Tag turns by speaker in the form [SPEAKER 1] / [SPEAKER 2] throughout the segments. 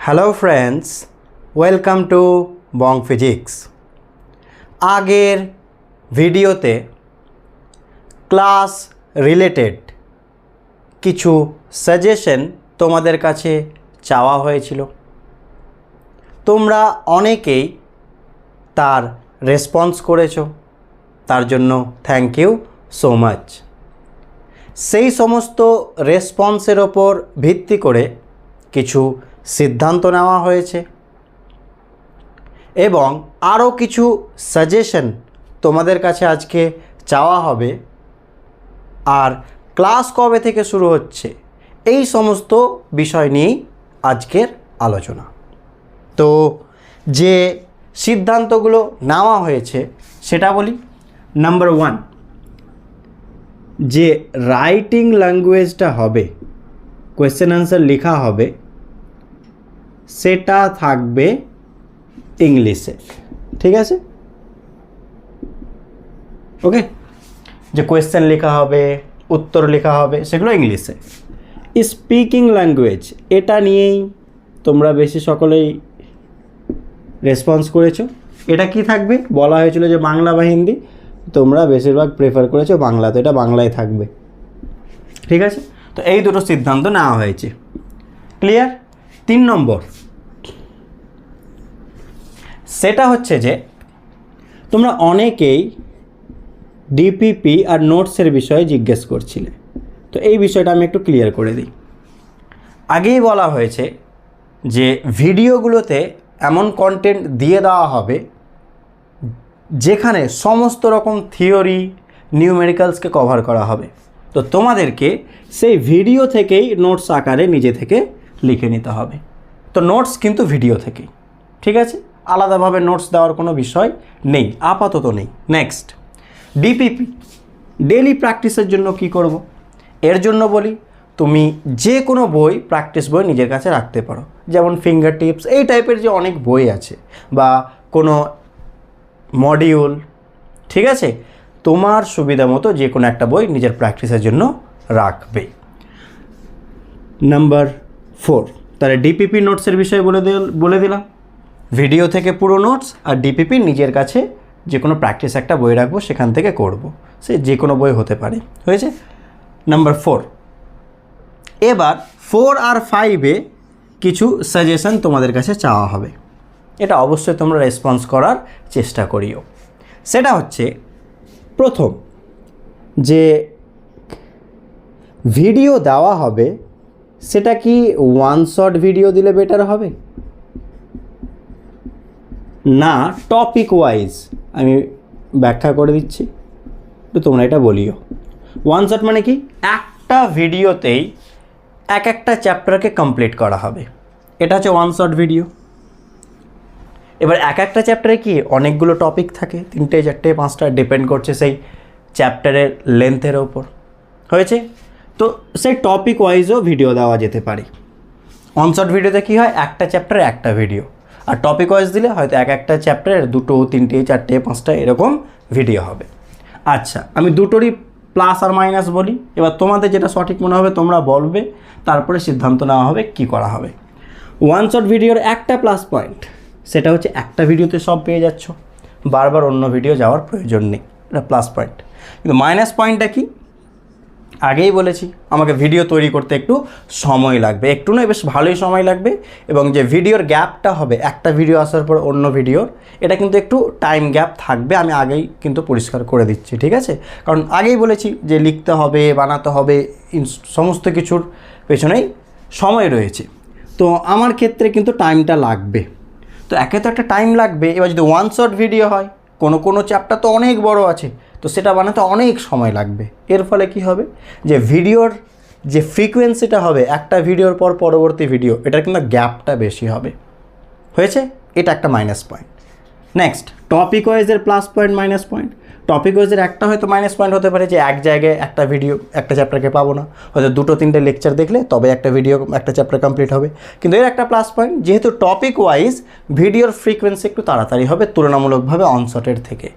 [SPEAKER 1] Hello friends, welcome to Bong physics. আগের ভিডিওতে class related কিছু সাজেশন তোমাদের কাছে চাওয়া হয়েছিল। তোমরা অনেকেই তার রেসপন্স করেছো, তার জন্য থ্যাংক ইউ সো মাচ। সেই সমস্ত রেসপন্সের ওপর ভিত্তি করে কিছু সিদ্ধান্ত নেওয়া হয়েছে এবং আরও কিছু সাজেশন তোমাদের কাছে আজকে চাওয়া হবে। আর ক্লাস কবে থেকে শুরু হচ্ছে এই সমস্ত বিষয় নিয়েই আজকের আলোচনা। তো যে সিদ্ধান্তগুলো নেওয়া হয়েছে সেটা বলি। নাম্বার 1, যে রাইটিং ল্যাঙ্গুয়েজটা হবে, কোয়েশ্চেন আনসার লেখা হবে, সেটা থাকবে ইংলিশে। ঠিক আছে? ওকে, যে কোয়েশ্চেন লেখা হবে, উত্তর লেখা হবে, সেগুলো ইংলিশে। স্পিকিং ল্যাঙ্গুয়েজ, এটা নিয়েই তোমরা বেশি সকলেই রেসপন্স করেছো। এটা কি থাকবে বলা হয়েছিল যে বাংলা বা হিন্দি, তোমরা বেশিরভাগ প্রেফার করেছো বাংলা, তো এটা বাংলায় থাকবে। ঠিক আছে? তো এই দুটো সিদ্ধান্ত নেওয়া হয়েছে। ক্লিয়ার? 3 নম্বর, সেটা হচ্ছে যে তোমরা অনেকেই ডিপিপি আর নোটসের বিষয়ে জিজ্ঞেস করছিলে। তো এই বিষয়টা আমি একটু ক্লিয়ার করে দিই। আগেই বলা হয়েছে যে ভিডিওগুলোতে এমন কন্টেন্ট দিয়ে দেওয়া হবে যেখানে সমস্ত রকম থিওরি, নিউমেরিক্যালসকে কভার করা হবে। তো তোমাদেরকে সেই ভিডিও থেকেই নোটস আকারে নিজে থেকে লিখে নিতে হবে। তো নোটস কিন্তু ভিডিও থেকেই। ঠিক আছে? আলাদাভাবে নোটস দেওয়ার কোনো বিষয় নেই, আপাতত নেই। নেক্সট, ডিপিপি, ডেইলি প্র্যাকটিসের জন্য কি করব? এর জন্য বলি, তুমি যে কোনো বই, প্র্যাকটিস বই নিজের কাছে রাখতে পারো, যেমন ফিঙ্গার টিপস, এই টাইপের যে অনেক বই আছে, বা কোনো মডিউল। ঠিক আছে? তোমার সুবিধা মতো যে কোনো একটা বই নিজের প্র্যাকটিসের জন্য রাখবে। নাম্বার 4, তাহলে ডিপিপি নোটসের বিষয়ে বলে দিলাম। ভিডিও থেকে পুরো নোটস, আর ডিপিপি নিজের কাছে যে কোনো প্র্যাকটিস একটা বই রাখবো, সেখান থেকে করব। সে যে কোনো বই হতে পারে। হয়েছে? নাম্বার 4। এবার 4 আর 5-এ কিছু সাজেশন তোমাদের কাছে চাওয়া হবে। এটা অবশ্যই তোমরা রেসপন্স করার চেষ্টা করিও। সেটা হচ্ছে, প্রথম, যে ভিডিও দেওয়া হবে সেটা কি ওয়ান শট ভিডিও দিলে বেটার হবে, না টপিক ওয়াইজ? আমি ব্যাখ্যা করে দিচ্ছি, তো তোমরা এটা বলিও। ওয়ান শট মানে কি? একটা ভিডিওতেই একটা চ্যাপ্টারকে কমপ্লিট করা হবে, এটা হচ্ছে ওয়ান শট ভিডিও। এবার একটা চ্যাপ্টারে কি অনেকগুলো টপিক থাকে, 3টে 4টে 5টা, ডিপেন্ড করছে সেই চ্যাপ্টারের লেন্থের ওপর। হয়েছে? তো সেই টপিক ওয়াইজও ভিডিও দেওয়া যেতে পারে। ওয়ান শট ভিডিওতে কী হয়, একটা চ্যাপ্টারে একটা ভিডিও, আর টপিক ওয়াইজ দিলে হয়তো একটা চ্যাপ্টারের 2, 3, 4, 5টা এরকম ভিডিও হবে। আচ্ছা, আমি দুটোরই প্লাস আর মাইনাস বলি। এবার তোমাদের যেটা সঠিক মনে হবে তোমরা বলবে, তারপরে সিদ্ধান্ত নেওয়া হবে কি করা হবে। ওয়ান শট ভিডিওর একটা প্লাস পয়েন্ট, সেটা হচ্ছে একটা ভিডিওতে সব পেয়ে যাচ্ছ, বারবার অন্য ভিডিও যাওয়ার প্রয়োজন নেই, এটা প্লাস পয়েন্ট। কিন্তু মাইনাস পয়েন্টটা কি? আগেই বলেছি, আমাকে ভিডিও তৈরি করতে একটু সময় লাগবে, একটু নয় বেশ ভালোই সময় লাগবে। এবং যে ভিডিওর গ্যাপটা হবে, একটা ভিডিও আসার পর অন্য ভিডিওর, এটা কিন্তু একটু টাইম গ্যাপ থাকবে। আমি আগেই কিন্তু পরিষ্কার করে দিচ্ছি। ঠিক আছে? কারণ আগেই বলেছি যে লিখতে হবে, বানাতে হবে, সমস্ত কিছুর পেছনেই সময় রয়েছে। তো আমার ক্ষেত্রে কিন্তু টাইমটা লাগবে। তো একে তো একটা টাইম লাগবে। এবার যদি ওয়ান শট ভিডিও হয়, কোনো চ্যাপ্টার তো অনেক বড় আছে, তো সেটা বানাতে অনেক সময় লাগবে। এর ফলে কি হবে, যে ভিডিওর যে ফ্রিকোয়েন্সিটা হবে, একটা ভিডিওর পর পরবর্তী ভিডিও, এটার কিন্তু গ্যাপটা বেশি হবে। হয়েছে? এটা একটা মাইনাস পয়েন্ট। নেক্সট, টপিক ওয়াইজের plus point, minus point. Topic ওয়াইজের একটা হয়তো মাইনাস পয়েন্ট হতে পারে যে এক জায়গায় একটা ভিডিও, একটা চ্যাপ্টারকে পাবো না, হয়তো 2-3টে লেকচার দেখলে তবে একটা ভিডিও, একটা চ্যাপ্টার কমপ্লিট হবে। কিন্তু এর একটা প্লাস পয়েন্ট, যেহেতু টপিক ওয়াইজ ভিডিওর ফ্রিকোয়েন্সি একটু তাড়াতাড়ি হবে তুলনামূলকভাবে অনশটের থেকে,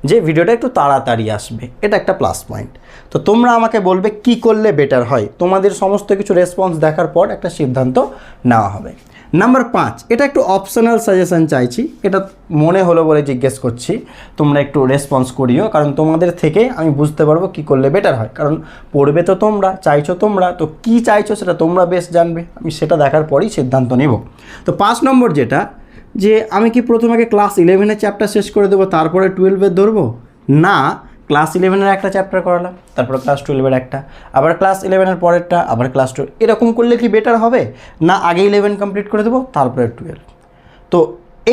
[SPEAKER 1] যে ভিডিওটা একটু তাড়াতাড়ি আসবে, এটা একটা প্লাস পয়েন্ট। তো তোমরা আমাকে বলবে কি করলে বেটার হয়, তোমাদের সমস্ত কিছু রেসপন্স দেখার পর একটা সিদ্ধান্ত নেওয়া হবে। নাম্বার 5, এটা একটু অপশনাল সাজেশন চাইছি, এটা মনে হলো বলে জিজ্ঞেস করছি, তোমরা একটু রেসপন্স করিও, কারণ তোমাদের থেকে আমি বুঝতে পারবো কি করলে বেটার হয়, কারণ পড়বে তো তোমরা, চাইছো তোমরা, তো কি চাইছো সেটা তোমরা বেশ জানবে, আমি সেটা দেখার পরেই সিদ্ধান্ত নেব। তো 5 নম্বর যেটা, যে আমি কি প্রথমে আগে ক্লাস 11-এর চ্যাপ্টার শেষ করে দেবো তারপরে 12-এর ধরবো? না, ক্লাস 11-এর একটা চ্যাপ্টার করালাম, তারপর ক্লাস 12-এর একটা, আবার ক্লাস 11-এর পরেরটা, আবার ক্লাস 12, এরকম করলে কি বেটার হবে না? আগে 11 কমপ্লিট করে দেবো তারপরে 12। তো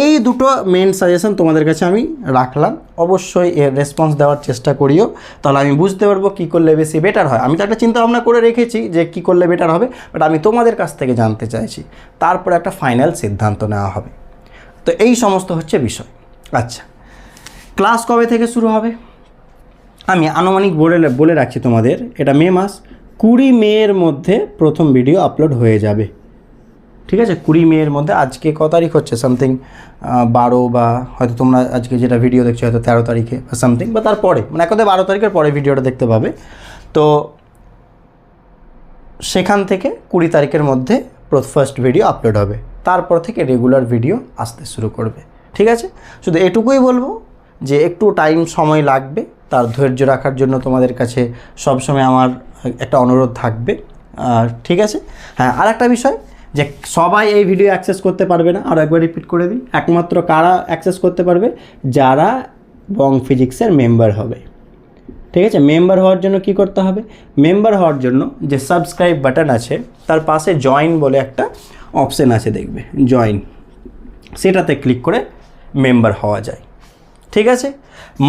[SPEAKER 1] এই দুটো মেন সাজেশন তোমাদের কাছে আমি রাখলাম, অবশ্যই এর রেসপন্স দেওয়ার চেষ্টা করিও, তাহলে আমি বুঝতে পারবো কী করলে বেশি বেটার হয়। আমি তো একটা চিন্তা ভাবনা করে রেখেছি যে কী করলে বেটার হবে, বাট আমি তোমাদের কাছ থেকে জানতে চাইছি, তারপরে একটা ফাইনাল সিদ্ধান্ত নেওয়া হবে। তো এই সমস্ত হচ্ছে বিষয়। আচ্ছা, ক্লাস কবে থেকে শুরু হবে? আমি আনুমানিক বলে রাখছি তোমাদের, এটা মে মাস, 20 মের মধ্যে প্রথম ভিডিও আপলোড হয়ে যাবে। ঠিক আছে, 20 মের মধ্যে। আজকে ক তারিখ হচ্ছে? সামথিং 12, বা হয়তো তোমরা আজকে যেটা ভিডিও দেখছো হয়তো 13 তারিখে বা সামথিং, বা তারপরে, মানে এক কথায় 12 তারিখের পরে ভিডিওটা দেখতে পাবে। তো সেখান থেকে 20 তারিখের মধ্যে ফার্স্ট ভিডিও আপলোড হবে, তারপর থেকে রেগুলার ভিডিও আসতে শুরু করবে। ঠিক আছে, শুধু এটুকুই বলবো যে একটু সময় লাগবে, তার ধৈর্য রাখার জন্য তোমাদের কাছে সবসময় আমার একটা অনুরোধ থাকবে। ঠিক আছে, হ্যাঁ, আর একটা বিষয়, যে সবাই এই ভিডিও অ্যাক্সেস করতে পারবে না, আর একবার রিপিট করে দিই, একমাত্র কারা অ্যাক্সেস করতে পারবে? যারা বং ফিজিক্সের মেম্বার হবে। ঠিক আছে, মেম্বার হওয়ার জন্য কি করতে হবে? মেম্বার হওয়ার জন্য যে সাবস্ক্রাইব বাটন আছে তার পাশে জয়েন বলে একটা অপশান আছে, দেখবে জয়েন, সেটাতে ক্লিক করে মেম্বার হওয়া যায়। ঠিক আছে,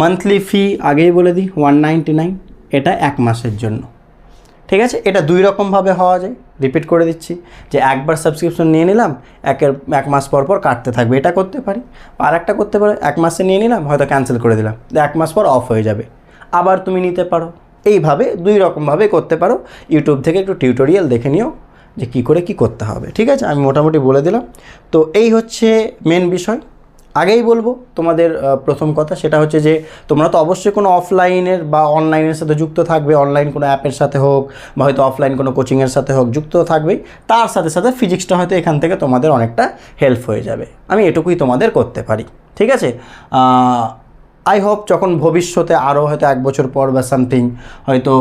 [SPEAKER 1] মান্থলি ফি আগেই বলে দিই 199, এটা 1 মাসের জন্য। ঠিক আছে, এটা 2 রকমভাবে হওয়া যায়, রিপিট করে দিচ্ছি, যে একবার সাবস্ক্রিপশন নিয়ে নিলাম, 1 মাস পর পর কাটতে থাকবে, এটা করতে পারি। আর একটা করতে পারো, 1 মাসে নিয়ে নিলাম, হয়তো ক্যান্সেল করে দিলাম, 1 মাস পর অফ হয়ে যাবে, আবার তুমি নিতে পারো। এইভাবে 2 রকমভাবে করতে পারো। ইউটিউব থেকে একটু টিউটোরিয়াল দেখে নিও যে কী করে কী করতে হবে। ঠিক আছে, আমি মোটামুটি বলে দিলাম। তো এই হচ্ছে মেন বিষয়। আগেই বলবো তোমাদের প্রথম কথা, সেটা হচ্ছে যে তোমরা তো অবশ্যই কোনো অফলাইনের বা অনলাইনের সাথে যুক্ত থাকবে, অনলাইন কোনো অ্যাপের সাথে হোক বা হয়তো অফলাইন কোনো কোচিংয়ের সাথে হোক, যুক্ত থাকবেই। তার সাথে সাথে ফিজিক্সটা হয়তো এখান থেকে তোমাদের অনেকটা হেল্প হয়ে যাবে, আমি এটুকুই তোমাদের করতে পারি। ঠিক আছে, আই হোপ যখন ভবিষ্যতে আরও হয়তো 1 বছর পর বা সামথিং, হয়তো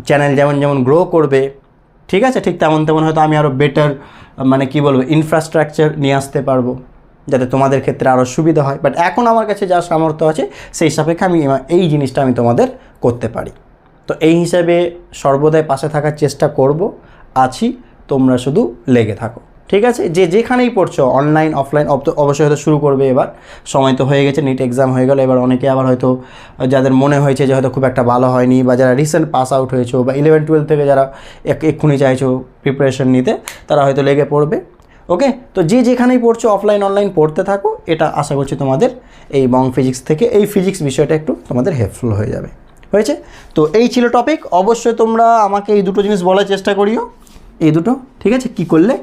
[SPEAKER 1] চ্যানেল যেমন যেমন গ্রো করবে, ঠিক আছে, ঠিক তেমন তেমন হয়তো আমি আরও বেটার, মানে কি বলবো, ইনফ্রাস্ট্রাকচার নিয়ে আসতে পারবো, যাতে তোমাদের ক্ষেত্রে আরও সুবিধা হয়। বাট এখন আমার কাছে যা সামর্থ্য আছে সেই সাপেক্ষে আমি এই জিনিসটা আমি তোমাদের করতে পারি। তো এই হিসাবে সর্বদাই পাশে থাকার চেষ্টা করব, আছি, তোমরা শুধু লেগে থাকো। ঠিক আছে, যে যেখানেই পড়ছো, অনলাইন অফলাইন, অবশ্যই হয়তো শুরু করবে এবার, সময় তো হয়ে গেছে, নিট এক্সাম হয়ে গেল, এবার অনেকে আবার হয়তো যাদের মনে হয়েছে যে হয়তো খুব একটা ভালো হয়নি, বা যারা রিসেন্ট পাস আউট হয়েছো, বা 11-12 থেকে যারা এক্ষুনি চাইছো প্রিপারেশন নিতে, তারা হয়তো লেগে পড়বে। ওকে, তো যে যেখানেই পড়ছো অফলাইন অনলাইন পড়তে থাকো, এটা আশা করছি তোমাদের এই বং ফিজিক্স থেকে এই ফিজিক্স বিষয়টা একটু তোমাদের হেল্পফুল হয়ে যাবে। হয়েছে, তো এই ছিল টপিক। অবশ্যই তোমরা আমাকে এই দুটো জিনিস বলার চেষ্টা করিও, এই দুটো, ঠিক আছে, কি করলে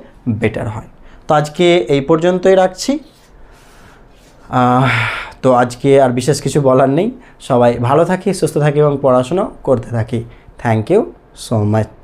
[SPEAKER 1] বেটার হয়। তো আজকে এই পর্যন্তই রাখছি। তো আজকে আর বিশেষ কিছু বলার নেই, সবাই ভালো থাকি, সুস্থ থাকি এবং পড়াশোনা করতে থাকি। Thank you so much.